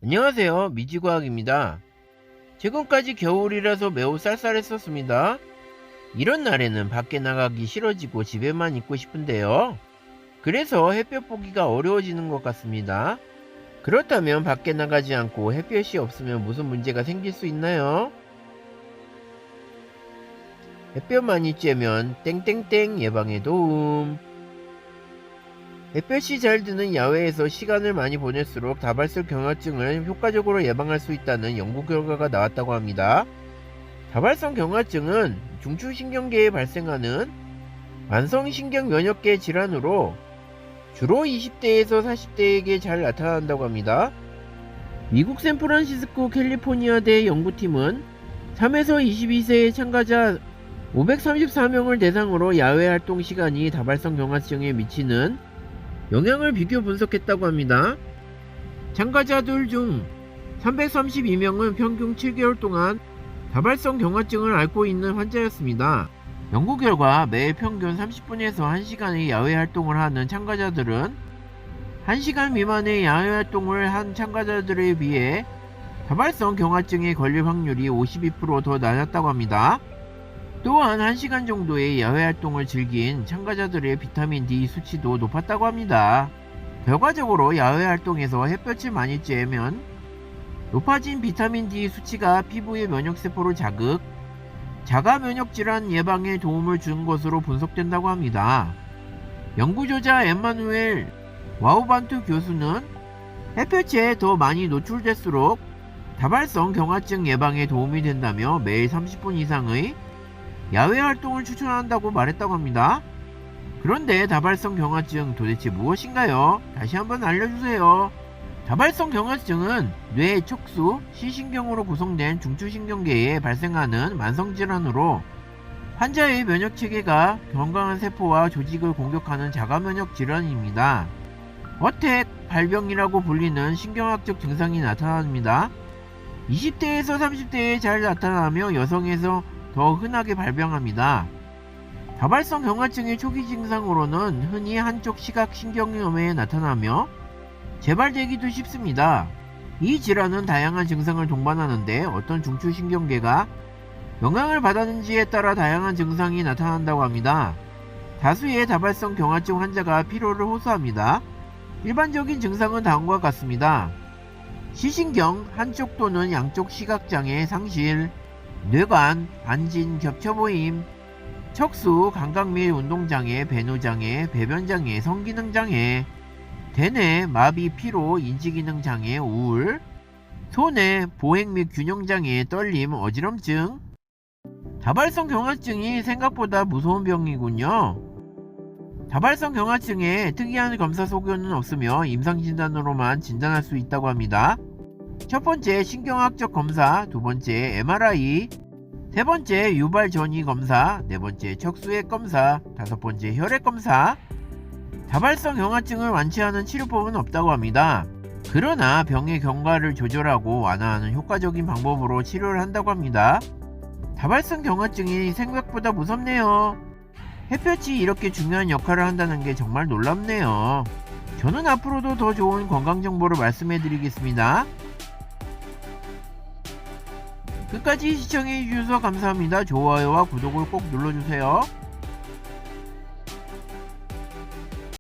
안녕하세요. 미지과학입니다. 최근까지 겨울이라서 매우 쌀쌀했었습니다. 이런 날에는 밖에 나가기 싫어지고 집에만 있고 싶은데요. 그래서 햇볕 보기가 어려워지는 것 같습니다. 그렇다면 밖에 나가지 않고 햇볕이 없으면 무슨 문제가 생길 수 있나요? 햇볕 많이 쬐면 땡땡땡 예방에 도움. 햇볕이 잘 드는 야외에서 시간을 많이 보낼수록 다발성 경화증을 효과적으로 예방할 수 있다는 연구 결과가 나왔다고 합니다. 다발성 경화증은 중추신경계에 발생하는 만성신경 면역계 질환으로 주로 20대에서 40대에게 잘 나타난다고 합니다. 미국 샌프란시스코 캘리포니아대 연구팀은 3에서 22세의 참가자 534명을 대상으로 야외 활동 시간이 다발성 경화증에 미치는 영향을 비교 분석했다고 합니다. 참가자들 중 332명은 평균 7개월 동안 다발성 경화증을 앓고 있는 환자였습니다. 연구 결과 매일 평균 30분에서 1시간의 야외 활동을 하는 참가자들은 1시간 미만의 야외 활동을 한 참가자들에 비해 다발성 경화증에 걸릴 확률이 52% 더 낮았다고 합니다. 또한 1시간 정도의 야외 활동을 즐긴 참가자들의 비타민 D 수치도 높았다고 합니다. 결과적으로 야외 활동에서 햇볕을 많이 쬐면 높아진 비타민 D 수치가 피부의 면역세포를 자극, 자가 면역질환 예방에 도움을 준 것으로 분석된다고 합니다. 연구조자 엠마누엘 와우반투 교수는 햇볕에 더 많이 노출될수록 다발성 경화증 예방에 도움이 된다며 매일 30분 이상의 야외 활동을 추천한다고 말했다고 합니다. 그런데 다발성 경화증 도대체 무엇인가요? 다시 한번 알려주세요. 다발성 경화증은 뇌, 척수, 시신경으로 구성된 중추신경계에 발생하는 만성질환으로 환자의 면역체계가 건강한 세포와 조직을 공격하는 자가면역 질환입니다. 어택, 발병이라고 불리는 신경학적 증상이 나타납니다. 20대에서 30대에 잘 나타나며 여성에서 더 흔하게 발병합니다. 다발성 경화증의 초기 증상으로는 흔히 한쪽 시각 신경염에 나타나며 재발되기도 쉽습니다. 이 질환은 다양한 증상을 동반하는데 어떤 중추신경계가 영향을 받았는지에 따라 다양한 증상이 나타난다고 합니다. 다수의 다발성 경화증 환자가 피로를 호소합니다. 일반적인 증상은 다음과 같습니다. 시신경 한쪽 또는 양쪽 시각장애 상실, 뇌관, 반진, 겹쳐보임, 척수, 감각 및 운동장애, 배노장애, 배변장애, 성기능장애, 대뇌, 마비, 피로, 인지기능장애, 우울, 소뇌, 보행 및 균형장애, 떨림, 어지럼증. 다발성 경화증이 생각보다 무서운 병이군요. 다발성 경화증에 특이한 검사 소견은 없으며 임상진단으로만 진단할 수 있다고 합니다. 첫 번째 신경학적 검사, 두 번째 MRI, 세 번째 유발 전이 검사, 네 번째 척수액 검사, 다섯 번째 혈액 검사. 다발성 경화증을 완치하는 치료법은 없다고 합니다. 그러나 병의 경과를 조절하고 완화하는 효과적인 방법으로 치료를 한다고 합니다. 다발성 경화증이 생각보다 무섭네요. 햇볕이 이렇게 중요한 역할을 한다는 게 정말 놀랍네요. 저는 앞으로도 더 좋은 건강 정보를 말씀해 드리겠습니다. 끝까지 시청해 주셔서 감사합니다. 좋아요와 구독을 꼭 눌러주세요.